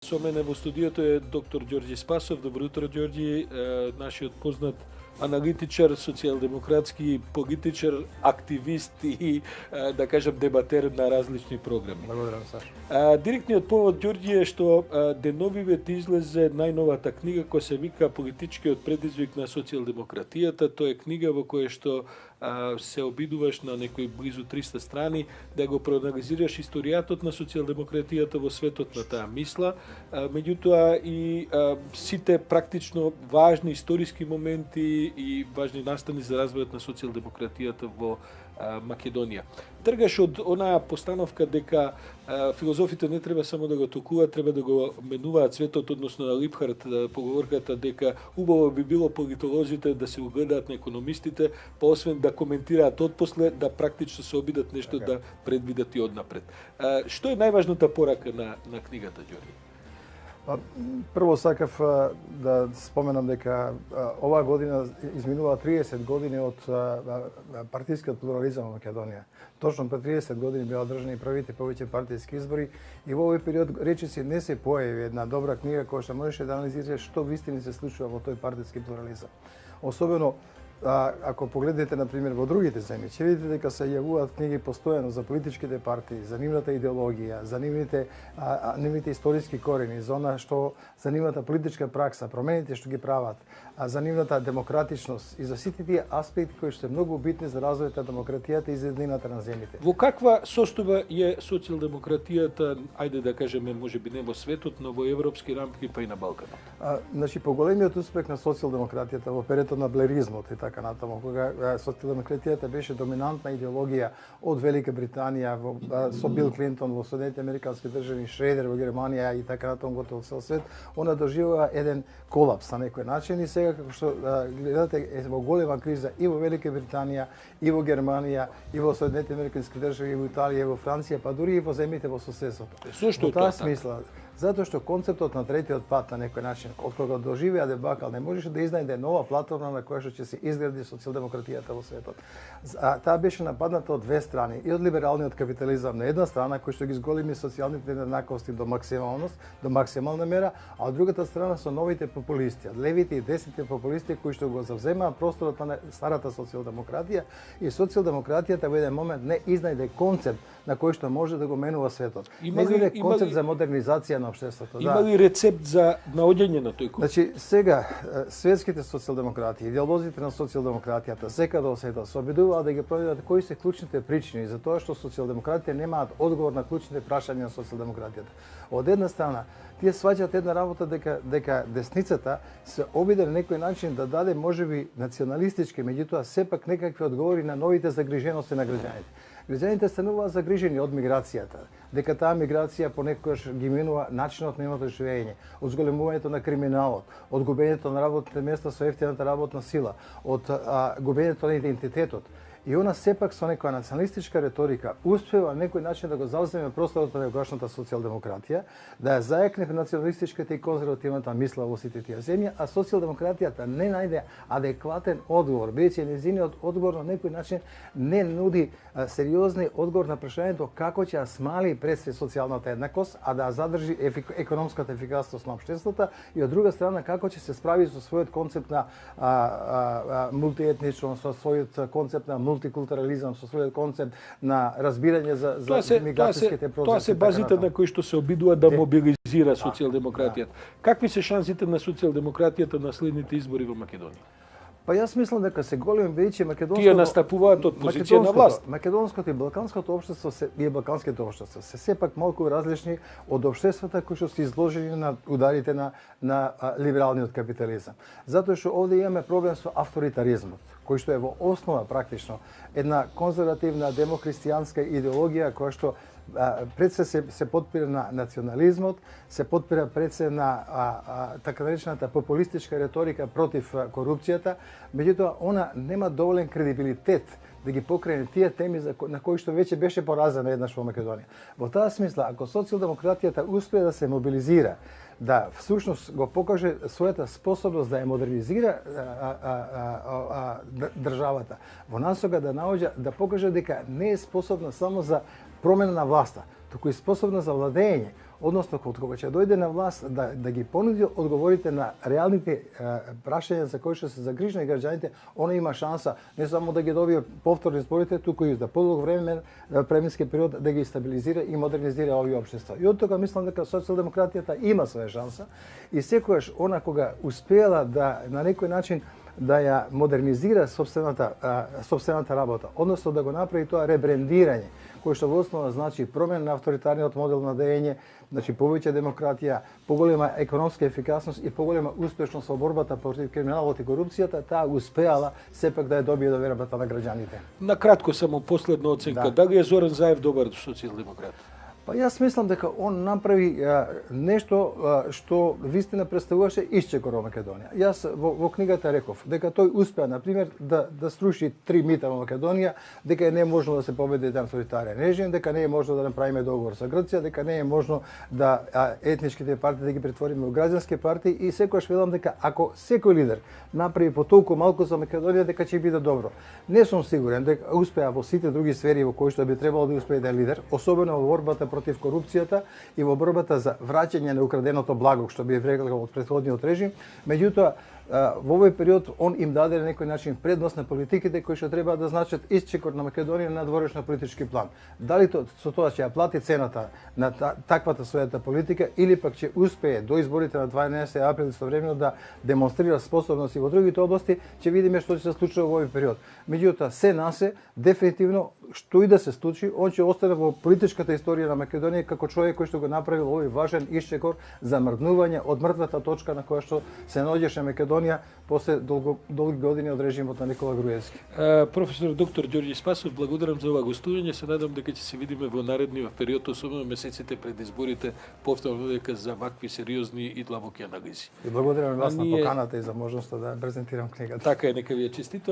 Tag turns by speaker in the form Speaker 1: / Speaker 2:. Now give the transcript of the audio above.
Speaker 1: Со мене во студиото е доктор Ѓорѓи Спасов. Добро утро, Ѓорѓи, нашиот познат аналитичар, социјалдемократски политичар, активист и, да кажем, дебатер на различни програми.
Speaker 2: Благодарам, Саша.
Speaker 1: Директниот повод, Ѓорѓи, е што деновиве излезе најновата книга која се вика Политичкиот предизвик на социјалдемократијата. Тоа е книга во која што се обидуваш на некои близу 300 страни да го проанализираш историјатот на социјалдемократијата во светот на таа мисла, меѓутоа и сите практично важни историски моменти и важни настани за развојот на социјалдемократијата во Македонија. Тргаш од онаа постановка дека филозофите не треба само да го толкуваат, треба да го менуваат светот, односно на Липхарт поговорката дека убаво би било политолозите да се угледаат на економистите, па освен да коментираат отпосле, да практично се обидат нешто да предвидат и однапред. Што е најважната порака на книгата, Ѓорѓи?
Speaker 2: Прво сакав да споменам дека оваа година изминува 30 години од партискиот плурализам во Македонија. Точно пред 30 години беа одржани првите повеќе партиски избори и во овој период речиси не се појави една добра книга која што можеше да анализира што вистини се случува во тој партиски плурализам. Особено ако погледнете, например, во другите земји, ќе видите дека се јавуваат книги постојано за политичките партии, за нивната идеологија, за нивните историски корени, за она што за нивната политичка пракса, промените што ги прават, за нивната демократичност и за сите тие аспекти кои што се многу битни за развојот на демократијата и за еднината на земјите.
Speaker 1: Во каква состојба е социјалдемократијата, ајде да кажеме, можеби не во светот, но во европски рамки па и на Балканот?
Speaker 2: Значи, поголемиот успех на социјалдемократијата во периодот на блеризмот и така натаму, кога социјалдемократијата беше доминантна идеологија од Велика Британија со Бил Клинтон во Соединетите американски држави, Шредер во Германија и така натаму готово цел свет, она доживува еден колапс на некој начин и сега како што гледате е во голема криза и во Велика Британија, и во Германија, и во Соединетите американски држави, и во Италија, и во Франција, па дури и во земјите во соседството.
Speaker 1: Зошто
Speaker 2: во
Speaker 1: е тоа
Speaker 2: таа смисла? Затоа што концептот на третиот пат на некој начин, од кога доживеа дебакал, не можеше да изнајде нова платформа на која што ќе се изгради социјалдемократијата во светот. Таа беше нападната од две страни, и од либералниот капитализам на една страна, кој што ги зголеми социјалните нееднаквости до максимална мера, а од другата страна со новите популисти, левите и десните популисти кои што го завземаа просторот на старата социјалдемократија и социјалдемократијата во еден момент не изнајде концепт на кој што може да го менува светот. Не изнајде концепт за модернизација на општеството.
Speaker 1: Има ли рецепт за наоѓање на тој концепт?
Speaker 2: Значи, сега светските социјалдемократи, идеолозите на социјалдемократијата секаде во светот се обидуваат да ги проведат кои се клучните причини за тоа што социјалдемократите немаат одговор на клучните прашања на социјалдемократијата. Од една страна, тие сваќаат една работа дека десницата се обиде на некој начин да даде можеби националистички, меѓутоа сепак некакви одговори на новите загрижености на граѓаните. Граѓаните стануваат загрижени од миграцијата, дека таа миграција понекогаш ги минува начинот на нивното живење, од зголемувањето на криминалот, од губењето на работните места со ефтината работна сила, од губењето на идентитетот. И она сепак со некоја националистичка реторика успева на некој начин да го завземе просторот на некогашната социјалдемократија, да ја зајакне националистичката и конзервативната мисла во сите тие земји, а социјалдемократијата не најде адекватен одговор, бидејќи нејзиниот одговор на некој начин не нуди сериозни одговор на прашањето како ќе ја смали пред се социјалната еднаквост, а да задржи економската ефикасност на општеството и од друга страна како ќе се справи со својот концепт на мултиетничност, со својот концепт на мултикултурализам, со својот концепт на разбирање за миграцијските процеси.
Speaker 1: Тоа се базите на кои што се обидува да мобилизира социјалдемократијата. Какви се шансите на социјалдемократијата на следните избори во Македонија?
Speaker 2: Па јас мислам дека се големи бидејќи македонското
Speaker 1: тие настапуваат од позиција на власт.
Speaker 2: Македонското и балканското општество и балканските општества се сепак малку различни од општествата кои што се изложени на ударите на либералниот капитализам. Затоа што овде имаме проблем со авторитаризмот, кој што е во основа практично една конзервативна демокристијанска идеологија која што пред се подпира на национализмот, се подпира пред се на така наречената популистичка реторика против корупцијата, меѓутоа она нема доволен кредибилитет да ги покрене тие теми на кои што веќе беше поразена еднаш во Македонија. Во таа смисла, ако социјалдемократијата успее да се мобилизира, да всушност го покаже својата способност да ја модернизира државата, во насока да наоѓа да покаже дека не е способна само за промена на власта, туку е способна за владење односно кога ќе дојде на власт да ги понуди одговорите на реалните прашања за кои што се загрижени граѓаните, она има шанса не само да ги добие повторно изборите, туку и за подолго време временски период да ги стабилизира и модернизира овие општества. И од тога мислам дека социјалдемократијата има своја шанса и секогаш она кога успеала да на некој начин да ја модернизира сопствената работа, односно да го направи тоа ребрендирање, кој што во основа значи промена на авторитарниот модел на деење, значи повеќе демократија, поголема економска ефикасност и поголема успешност во борбата против криминалот и корупцијата, таа успеала сепак да ја добие довербата на граѓаните.
Speaker 1: На кратко само последна оценка. Дали е Зоран Заев добар социјалдемократ?
Speaker 2: Па јас мислам дека он направи нешто што вистина представуваше исчекор во Македонија. Јас во книгата реков дека тој успеа, на пример, да сруши 3 мита во Македонија, дека не е можно да се победи еден авторитарен режим, дека не е можно да направиме договор со Грција, дека не е можно да етничките партии да ги претвориме во граѓански партии и секогаш велам дека ако секој лидер направи по толку малку за Македонија, дека ќе биде добро. Не сум сигурен дека успеа во сите други сфери во кои што би требало да успее да е лидер, особено во борбата против корупцијата и во борбата за враќање на украденото благо, што би врекал од претходниот режим. Меѓутоа, во овој период он им даде на некој начин предност на политиките кои што треба да значат исчекор на Македонија на надворешно политички план. Дали со тоа ќе ја плати цената на таквата својата политика или пак ќе успее до изборите на 12 април истовремено да демонстрира способност и во другите области, ќе видиме што ќе се случи во овој период. Меѓутоа, се насе дефинитивно што и да се случи, он ќе остане во политичката историја на Македонија како човек кој што го направил овој важен исчекор за мрднување од мртвата точка на која што се наоѓаше Македонија после долги години од режимот на Никола Груевски.
Speaker 1: Професор доктор Ѓорѓе Спасов, благодарам за ова гостување. Се надам дека ќе се видиме во наредниот период, особено месеците пред изборите, повторно дека за вакви сериозни и длабоки анализи.
Speaker 2: И благодарам вас на поканата и за можноста да презентирам книгата.
Speaker 1: Така е, нека ви ја честитувам.